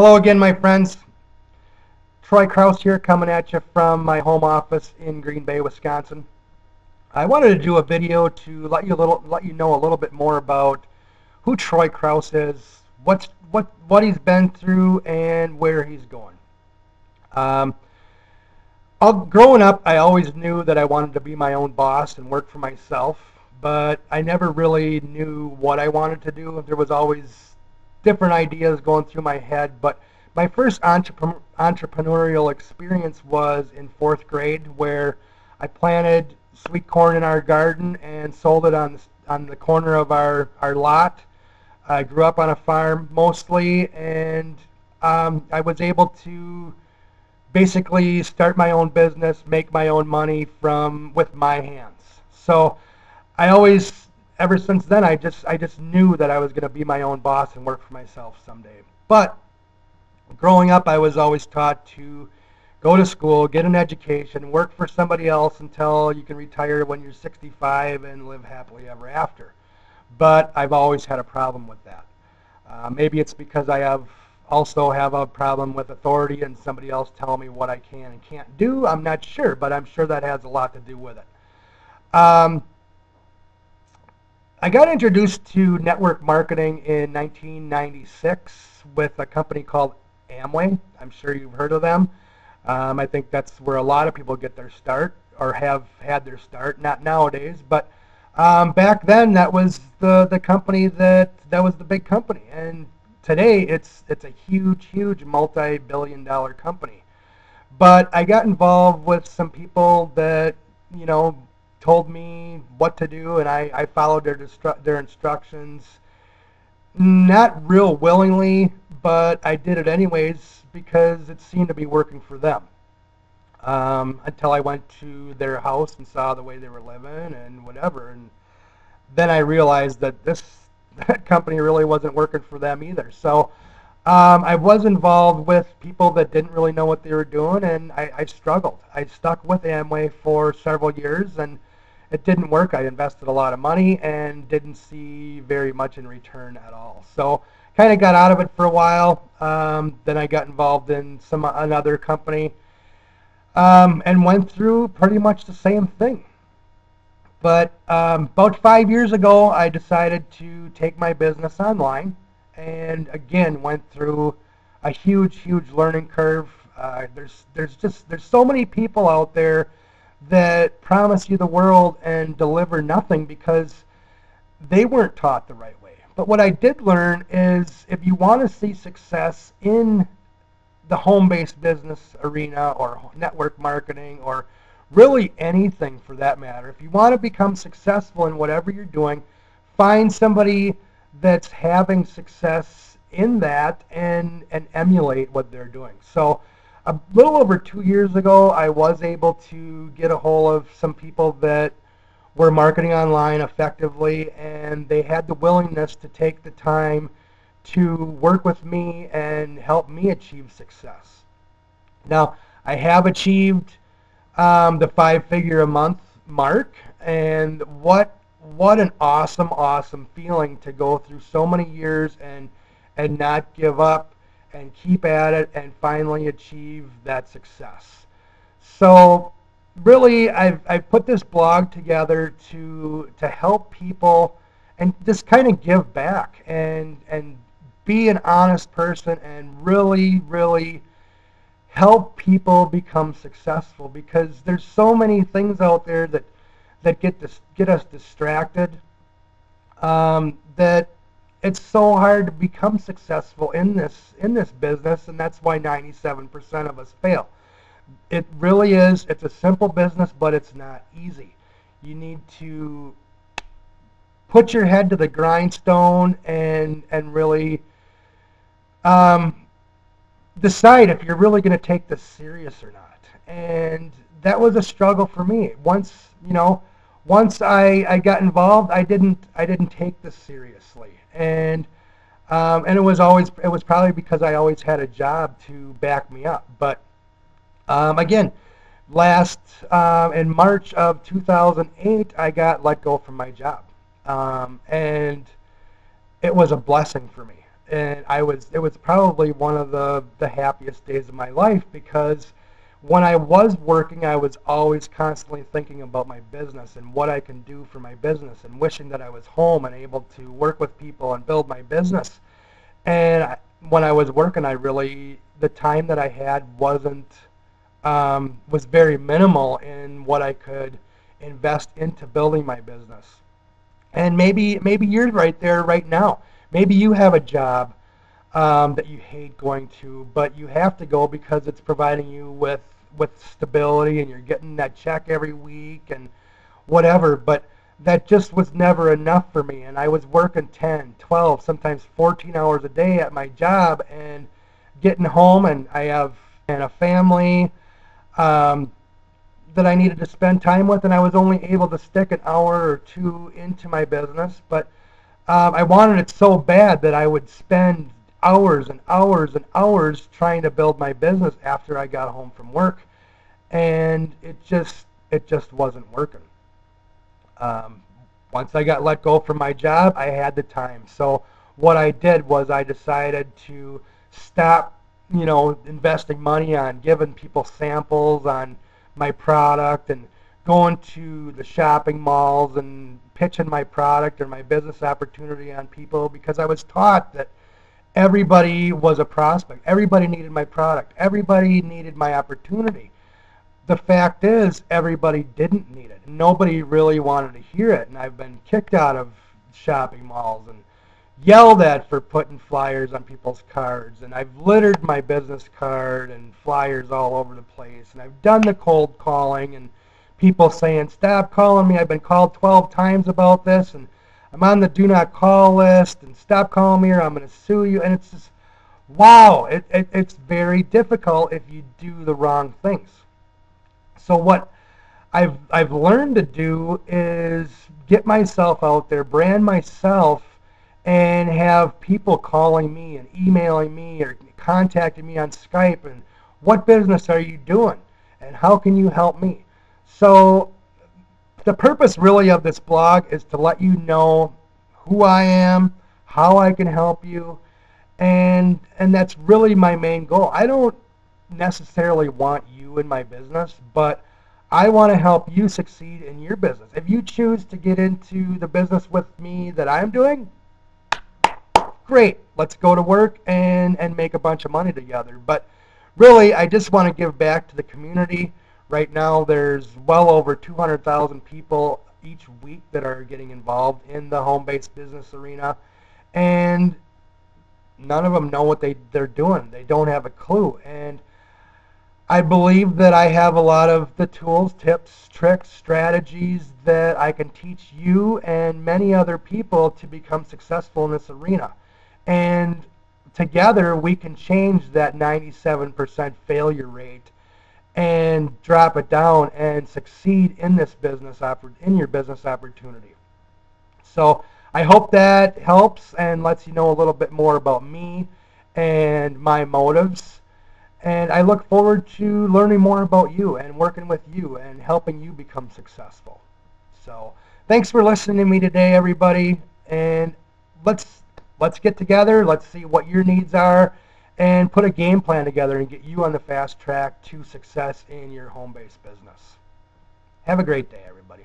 Hello again, my friends. Troy Krause here, coming at you from my home office in Green Bay, Wisconsin. I wanted to do a video to let you know a little bit more about who Troy Krause is, what he's been through, and where he's going. Um, Growing up, I always knew that I wanted to be my own boss and work for myself, but I never really knew what I wanted to do. There was always different ideas going through my head, but my first entrepreneurial experience was in fourth grade, where I planted sweet corn in our garden and sold it on the corner of our lot. I grew up on a farm mostly, and I was able to basically start my own business, make my own money from with my hands. So I always, ever since then, I just knew that I was going to be my own boss and work for myself someday. But growing up, I was always taught to go to school, get an education, work for somebody else until you can retire when you're 65 and live happily ever after. But I've always had a problem with that. Maybe it's because I also have a problem with authority and somebody else telling me what I can and can't do. I'm not sure, but I'm sure that has a lot to do with it. I got introduced to network marketing in 1996 with a company called Amway. I'm sure you've heard of them. I think that's where a lot of people get their start or have had their start. Not nowadays, but back then that was the company that was the big company. And today it's a huge multi-billion-dollar company. But I got involved with some people that told me what to do, and I followed their instructions, not real willingly, but I did it anyways because it seemed to be working for them. Until I went to their house and saw the way they were living and whatever, and then I realized that that company really wasn't working for them either. So I was involved with people that didn't really know what they were doing, and I struggled. I stuck with Amway for several years, and it didn't work. I invested a lot of money and didn't see very much in return at all. So kind of got out of it for a while. Then I got involved in another company and went through pretty much the same thing. But about 5 years ago, I decided to take my business online, and again went through a huge learning curve. There's so many people out there that promise you the world and deliver nothing because they weren't taught the right way. But what I did learn is if you want to see success in the home-based business arena or network marketing or really anything for that matter, if you want to become successful in whatever you're doing, find somebody that's having success in that and emulate what they're doing. So a little over 2 years ago, I was able to get a hold of some people that were marketing online effectively, and they had the willingness to take the time to work with me and help me achieve success. Now, I have achieved the 5-figure-a-month mark, and what an awesome feeling to go through so many years and not give up and keep at it and finally achieve that success. So really, I've put this blog together to help people and just kind of give back and be an honest person and really help people become successful, because there's so many things out there that get us distracted, that it's so hard to become successful in this business, and that's why 97% of us fail. It really is. It's a simple business, but it's not easy. You need to put your head to the grindstone and really decide if you're really going to take this serious or not. And that was a struggle for me. Once I got involved, I didn't take this seriously, and it was probably because I always had a job to back me up. But again, in March of 2008, I got let go from my job, and it was a blessing for me. And it was probably one of the happiest days of my life, because when I was working, I was always constantly thinking about my business and what I can do for my business, and wishing that I was home and able to work with people and build my business. And when I was working, the time that I had was very minimal in what I could invest into building my business. And maybe you're right there right now. Maybe you have a job that you hate going to, but you have to go because it's providing you with stability, and you're getting that check every week and whatever. But that just was never enough for me, and I was working 10, 12, sometimes 14 hours a day at my job, and getting home, and I have a family um, that I needed to spend time with, and I was only able to stick an hour or two into my business. But I wanted it so bad that I would spend hours and hours and hours trying to build my business after I got home from work, and it just wasn't working. Um, Once I got let go from my job, I had the time. So what I did was I decided to stop, investing money on giving people samples on my product, and going to the shopping malls and pitching my product or my business opportunity on people, because I was taught that everybody was a prospect. Everybody needed my product. Everybody needed my opportunity. The fact is, everybody didn't need it. Nobody really wanted to hear it, and I've been kicked out of shopping malls and yelled at for putting flyers on people's cards, and I've littered my business card and flyers all over the place, and I've done the cold calling, and people saying, "Stop calling me. I've been called 12 times about this, and I'm on the do not call list, and stop calling me or I'm going to sue you." And it's just, wow, it's very difficult if you do the wrong things. So what I've learned to do is get myself out there, brand myself, and have people calling me and emailing me or contacting me on Skype, and what business are you doing and how can you help me? So the purpose really of this blog is to let you know who I am, how I can help you, and that's really my main goal. I don't necessarily want you in my business, but I want to help you succeed in your business. If you choose to get into the business with me that I'm doing, great. Let's go to work and make a bunch of money together. But really, I just want to give back to the community. Right now, there's well over 200,000 people each week that are getting involved in the home-based business arena, and none of them know what they're doing. They don't have a clue. And I believe that I have a lot of the tools, tips, tricks, strategies that I can teach you and many other people to become successful in this arena. And together we can change that 97% failure rate and drop it down and succeed in this in your business opportunity. So I hope that helps and lets you know a little bit more about me and my motives. And I look forward to learning more about you and working with you and helping you become successful. So thanks for listening to me today, everybody. And let's get together. Let's see what your needs are and put a game plan together and get you on the fast track to success in your home-based business. Have a great day, everybody.